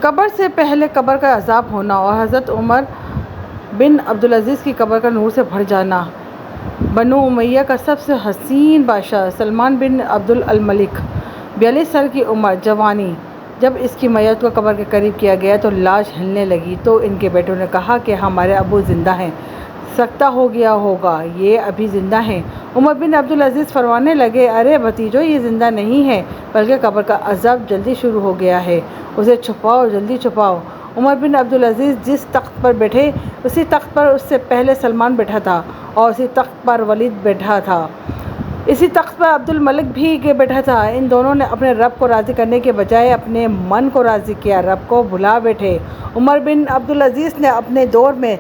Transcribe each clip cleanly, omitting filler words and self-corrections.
قبر سے پہلے قبر کا عذاب ہونا اور حضرت عمر بن عبدالعزیز کی قبر کا نور سے بھر جانا۔ بنو امیہ کا سب سے حسین بادشاہ سلمان بن عبد الملک، 42 سال کی عمر، جوانی، جب اس کی میت کو قبر کے قریب کیا گیا تو لاش ہلنے لگی تو ان کے بیٹوں نے کہا کہ ہمارے ابو زندہ ہیں، سکتہ ہو گیا ہوگا، یہ ابھی زندہ ہیں۔ عمر بن عبدالعزیز فرمانے لگے، ارے بھتیجو، یہ زندہ نہیں ہے بلکہ قبر کا عذاب جلدی شروع ہو گیا ہے، اسے چھپاؤ، جلدی چھپاؤ۔ عمر بن عبدالعزیز جس تخت پر بیٹھے اسی تخت پر اس سے پہلے سلمان بیٹھا تھا اور اسی تخت پر ولید بیٹھا تھا، اسی تخت پر عبد الملک بھی بیٹھا تھا۔ ان دونوں نے اپنے رب کو راضی کرنے کے بجائے اپنے من کو راضی کیا، رب کو بھلا بیٹھے۔ عمر بن عبدالعزیز نے اپنے دور میں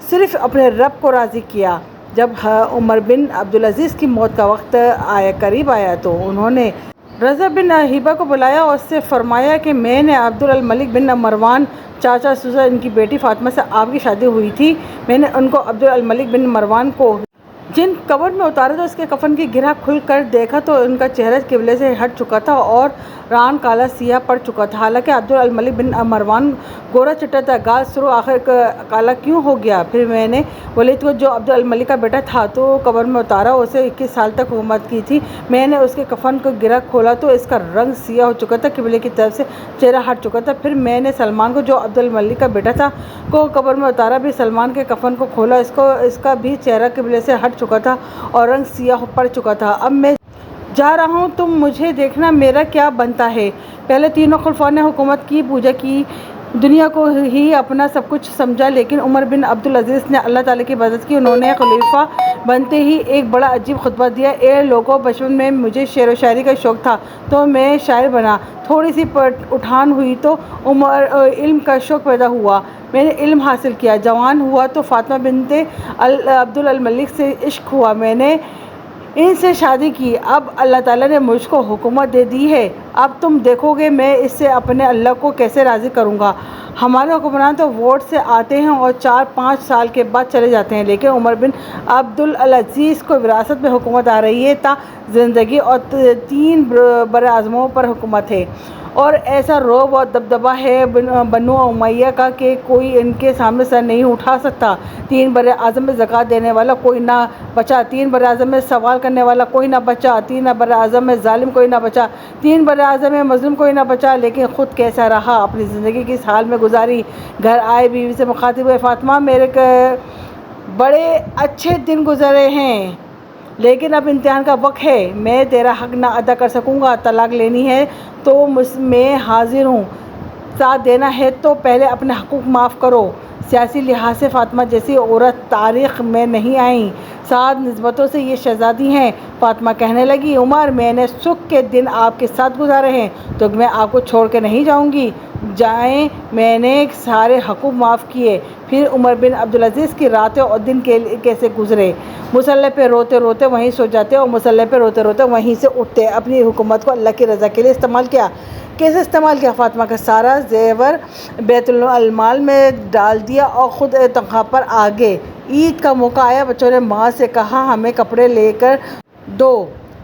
صرف اپنے رب کو راضی کیا۔ جب عمر بن عبدالعزیز کی موت کا وقت قریب آیا تو انہوں نے رضا بن ہیبہ کو بلایا اور اس سے فرمایا کہ میں نے عبد الملک بن مروان، چاچا سوزا ان کی بیٹی فاطمہ سے آپ کی شادی ہوئی تھی، میں نے ان کو عبد الملک بن مروان کو جن قبر میں اتارا تو اس کے کفن کی گرہ کھل کر دیکھا تو ان کا چہرہ قبلے سے ہٹ چکا تھا اور ران کالا سیاہ پڑ چکا تھا، حالانکہ عبد الملک بن مروان گورا چٹا تھا، گال سرخ، آخر کالا کیوں ہو گیا؟ پھر میں نے ولید کو جو عبد الملک کا بیٹا تھا تو قبر میں اتارا، اسے 21 سال تک حکومت کی تھی، میں نے اس کے کفن کو گرہ کھولا تو اس کا رنگ سیاہ ہو چکا تھا، قبلے کی طرف سے چہرہ ہٹ چکا تھا۔ پھر میں نے سلمان کو جو عبد الملک کا بیٹا تھا کو قبر میں اتارا، بھی سلمان کے کفن کو کھولا، اس کا بھی چہرہ قبلے سے ہٹ چکا تھا اور رنگ سیاہ پڑ چکا تھا۔ اب میں جا رہا ہوں، تم مجھے دیکھنا میرا کیا بنتا ہے۔ پہلے تینوں خلفاء نے حکومت کی، پوجا کی، دنیا کو ہی اپنا سب کچھ سمجھا، لیکن عمر بن عبدالعزیز نے اللہ تعالیٰ کی عبادت کی۔ انہوں نے خلیفہ بنتے ہی ایک بڑا عجیب خطبہ دیا، اے لوگو، بچپن میں مجھے شعر و شاعری کا شوق تھا تو میں شاعر بنا، تھوڑی سی اٹھان ہوئی تو علم کا شوق پیدا ہوا، میں نے علم حاصل کیا، جوان ہوا تو فاطمہ بنت عبد الملک سے عشق ہوا، میں نے ان سے شادی کی، اب اللہ تعالیٰ نے مجھ کو حکومت دے دی ہے، اب تم دیکھو گے میں اس سے اپنے اللہ کو کیسے راضی کروں گا۔ ہمارے حکمران تو ووٹ سے آتے ہیں اور 4-5 سال کے بعد چلے جاتے ہیں، لیکن عمر بن عبدالعزیز کو وراثت میں حکومت آ رہی ہے، تا زندگی، اور 3 براعظموں پر حکومت ہے، اور ایسا رعب اور دبدبہ ہے بنو امیہ کا کہ کوئی ان کے سامنے سر نہیں اٹھا سکتا۔ 3 براعظم میں زکوٰۃ دینے والا کوئی نہ بچا، 3 براعظم میں سوال کرنے والا کوئی نہ بچا، 3 براعظم میں ظالم کوئی نہ بچا، 3 براعظم میں مظلوم کوئی نہ بچا، لیکن خود کیسا رہا، اپنی زندگی کس حال میں گزاری۔ گھر آئے، بیوی سے مخاطب ہوئے، فاطمہ، میرے بڑے اچھے دن گزرے ہیں لیکن اب امتحان کا وقت ہے، میں تیرا حق نہ ادا کر سکوں گا، طلاق لینی ہے تو میں حاضر ہوں، ساتھ دینا ہے تو پہلے اپنے حقوق معاف کرو۔ سیاسی لحاظ سے فاطمہ جیسی عورت تاریخ میں نہیں آئیں، 7 نسبتوں سے یہ شہزادی ہیں۔ فاطمہ کہنے لگی، عمر، میں نے سکھ کے دن آپ کے ساتھ گزارے ہیں تو میں آپ کو چھوڑ کے نہیں جاؤں گی، جائیں، میں نے سارے حقوق معاف کیے۔ پھر عمر بن عبدالعزیز کی راتیں اور دن کیسے گزرے، مصلح پہ روتے روتے وہیں سو جاتے اور مصلح پہ روتے روتے وہیں سے اٹھتے۔ اپنی حکومت کو اللہ کی رضا کے لیے استعمال کیا۔ کیسے استعمال کیا؟ فاطمہ کا سارا زیور بیت المال میں ڈال دیا اور خود تنخواہ پر آگے۔ عید کا موقع آیا، بچوں نے ماں سے کہا، ہمیں کپڑے لے کر دو۔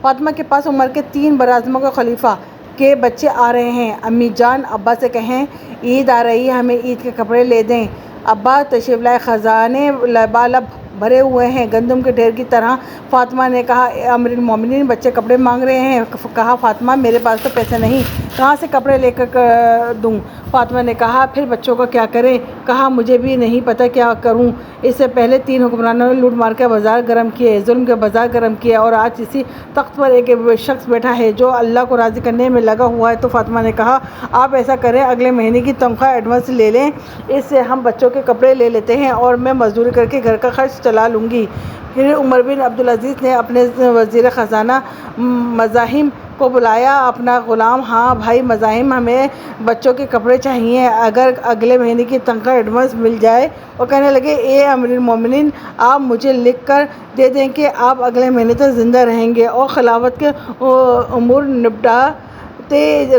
فاطمہ کے پاس عمر کے 3 براعظموں کے خلیفہ کے بچے آ رہے ہیں، امی جان ابا سے کہیں عید آ رہی ہے، ہمیں عید کے کپڑے لے دیں۔ ابا تشریف لائے، خزانے لبالب بھرے ہوئے ہیں گندم کے ڈھیر کی طرح۔ فاطمہ نے کہا، اے امیر المومنین، بچے کپڑے مانگ رہے ہیں۔ کہا، فاطمہ، میرے پاس تو پیسے نہیں، کہاں سے کپڑے لے کر دوں؟ فاطمہ نے کہا، پھر بچوں کا کیا کریں؟ کہا، مجھے بھی نہیں پتہ کیا کروں، اس سے پہلے 3 حکمرانوں نے لوٹ مار کے بازار گرم کیے، ظلم کے بازار گرم کیے، اور آج اسی تخت پر ایک شخص بیٹھا ہے جو اللہ کو راضی کرنے میں لگا ہوا ہے۔ تو فاطمہ نے کہا، آپ ایسا کریں، اگلے مہینے کی تنخواہ ایڈوانس لے لیں، اس سے ہم بچوں کے کپڑے لے لیتے ہیں اور میں مزدوری کر کے گھر کا خرچ چلا لوں گی۔ پھر عمر بن عبدالعزیز نے اپنے وزیر خزانہ مزاحم کو بلایا، اپنا غلام، ہاں بھائی مزاحم، ہمیں بچوں کے کپڑے چاہیے، اگر اگلے مہینے کی تنخواہ ایڈوانس مل جائے۔ اور کہنے لگے، اے امیر المومنین، آپ مجھے لکھ کر دے دیں کہ آپ اگلے مہینے تک زندہ رہیں گے اور خلافت کے امور نپٹاتے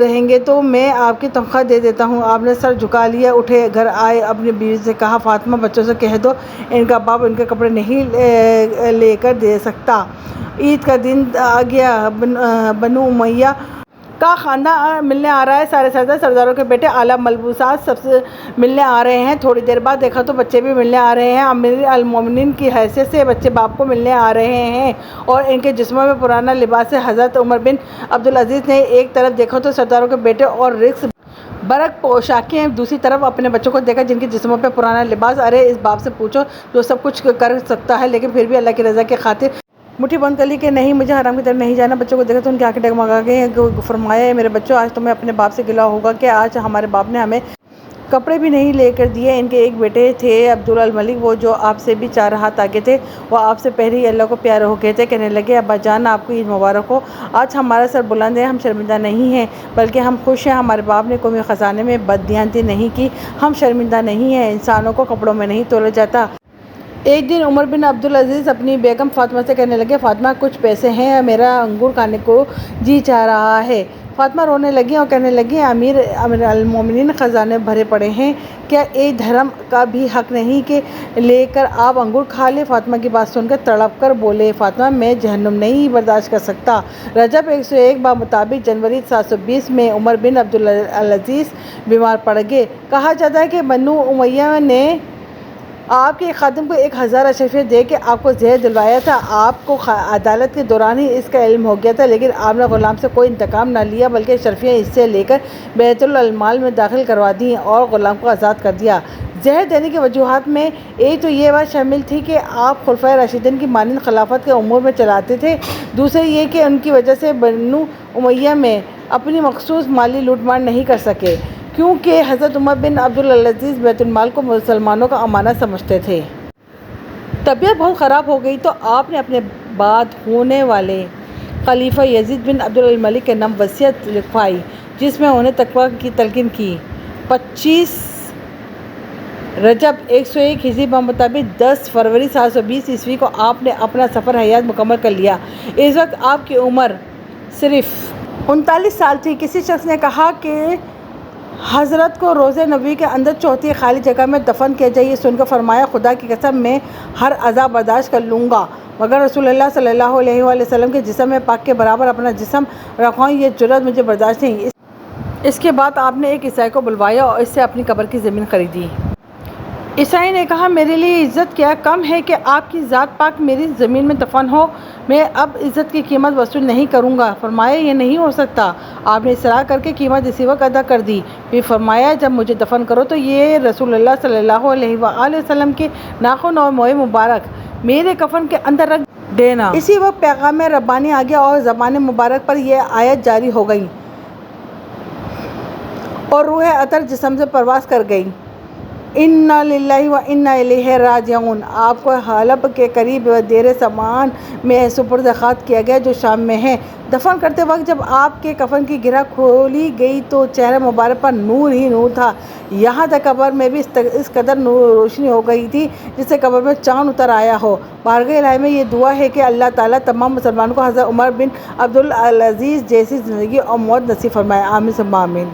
رہیں گے تو میں آپ کی تنخواہ دے دیتا ہوں۔ آپ نے سر جھکا لیا، اٹھے، گھر آئے، اپنی بیوی سے کہا، فاطمہ، بچوں سے کہہ دو ان کا باپ ان کے کپڑے نہیں لے کر دے سکتا۔ عید کا دن آ گیا، بنو امیہ کا خاندان ملنے آ رہا ہے، سارے سردار، سرداروں کے بیٹے، اعلیٰ ملبوسات سب سے ملنے آ رہے ہیں۔ تھوڑی دیر بعد دیکھا تو بچے بھی ملنے آ رہے ہیں۔ امیر المومنین کی حیثیت سے بچے باپ کو ملنے آ رہے ہیں اور ان کے جسموں میں پرانا لباس ہے۔ حضرت عمر بن عبدالعزیز نے ایک طرف دیکھا تو سرداروں کے بیٹے اور رقص برق پوشاکیں، دوسری طرف اپنے بچوں کو دیکھا جن کے جسموں پہ پرانا لباس۔ ارے اس باپ سے پوچھو جو سب کچھ کر سکتا ہے لیکن پھر بھی اللہ کی رضا کی خاطر مٹھی بند کر لی کہ نہیں، مجھے حرام کی طرف نہیں جانا۔ بچوں کو دیکھا تو ان کی آنکھیں ڈگمگا گئیں۔ فرمایا، اے میرے بچوں، آج تمہیں اپنے باپ سے گلہ ہوگا کہ آج ہمارے باپ نے ہمیں کپڑے بھی نہیں لے کر دیے۔ ان کے ایک بیٹے تھے عبد الملک، وہ جو آپ سے بھی 4 ہاتھ آگے تھے، وہ آپ سے پہلے ہی اللہ کو پیارے ہو گئے تھے۔ کہنے لگے، ابا جان، آپ کو عید مبارک ہو، آج ہمارا سر بلند ہے، ہم شرمندہ نہیں ہیں بلکہ ہم خوش ہیں۔ ہمارے باپ نے قومی خزانے میں بددیانتی نہیں کی، ہم شرمندہ نہیں ہیں۔ انسانوں کو کپڑوں میں نہیں تولا جاتا۔ ایک دن عمر بن عبدالعزیز اپنی بیگم فاطمہ سے کہنے لگے، فاطمہ، کچھ پیسے ہیں، میرا انگور کھانے کو جی چاہ رہا ہے۔ فاطمہ رونے لگیں اور کہنے لگیں، امیر المومنین، خزانے بھرے پڑے ہیں، کیا ایک دھرم کا بھی حق نہیں کہ لے کر آپ انگور کھا لیں؟ فاطمہ کی بات سن کر تڑپ کر بولے، فاطمہ، میں جہنم نہیں برداشت کر سکتا۔ رجب 101 بمطابق جنوری 720 میں عمر بن عبدالعزیز بیمار پڑ گئے۔ کہا جاتا ہے کہ بنو امیہ نے آپ کے ایک خادم کو 1000 اشرفیہ دے کے آپ کو زہر دلوایا تھا۔ آپ کو عدالت کے دوران ہی اس کا علم ہو گیا تھا، لیکن آپ نے غلام سے کوئی انتقام نہ لیا بلکہ اشرفیہ اس سے لے کر بیت المال میں داخل کروا دیں اور غلام کو آزاد کر دیا۔ زہر دینے کی وجوہات میں ایک تو یہ بات شامل تھی کہ آپ خلفائے راشدین کی مانند خلافت کے امور میں چلاتے تھے، دوسری یہ کہ ان کی وجہ سے بنو امیہ میں اپنی مخصوص مالی لوٹ مار نہیں کر سکے، کیونکہ حضرت عمر بن عبدالعزیز بیت المال کو مسلمانوں کا امانت سمجھتے تھے۔ طبیعت بہت خراب ہو گئی تو آپ نے اپنے بعد ہونے والے خلیفہ یزید بن عبد الملک کے نام وصیت لکھوائی، جس میں انہیں تقویٰ کی تلقین کی۔ 25 رجب 101 ہجری بمطابق 10 فروری 720 عیسوی کو آپ نے اپنا سفر حیات مکمل کر لیا۔ اس وقت آپ کی عمر صرف 39 سال تھی۔ کسی شخص نے کہا کہ حضرت کو روضہ نبوی کے اندر چوتھی خالی جگہ میں دفن کیا جائے۔ یہ سن کر فرمایا، خدا کی قسم، میں ہر عذاب برداشت کر لوں گا مگر رسول اللہ صلی اللہ علیہ وآلہ وسلم کے جسم پاک کے برابر اپنا جسم رکھواؤں، یہ جرات مجھے برداشت نہیں۔ اس کے بعد آپ نے ایک عیسائی کو بلوایا اور اس سے اپنی قبر کی زمین خریدی۔ عیسائی نے کہا، میرے لیے عزت کیا کم ہے کہ آپ کی ذات پاک میری زمین میں دفن ہو، میں اب عزت کی قیمت وصول نہیں کروں گا۔ فرمایا، یہ نہیں ہو سکتا۔ آپ نے اصرار کر کے قیمت اسی وقت ادا کر دی۔ پھر فرمایا، جب مجھے دفن کرو تو یہ رسول اللہ صلی اللہ علیہ وآلہ وسلم کے ناخن اور موئے مبارک میرے کفن کے اندر رکھ دینا۔ اسی وقت پیغام ربانی آ گیا اور زبان مبارک پر یہ آیت جاری ہو گئی اور روح عطر جسم سے پرواز کر گئی، اِنَّا لِلَّهِ وَإِنَّا إِلَيْهِ راجعون۔ آپ کو حلب کے قریب دیر سمان میں سپرد خاک کیا گیا جو شام میں ہے۔ دفن کرتے وقت جب آپ کے کفن کی گرہ کھولی گئی تو چہرہ مبارک پر نور ہی نور تھا، یہاں تک قبر میں بھی اس قدر روشنی ہو گئی تھی جس سے قبر میں چاند اتر آیا ہو۔ بارگاہ الہی میں یہ دعا ہے کہ اللہ تعالیٰ تمام مسلمانوں کو حضرت عمر بن عبدالعزیز جیسی زندگی اور موت نصیب فرمائے، آمین ثم آمین۔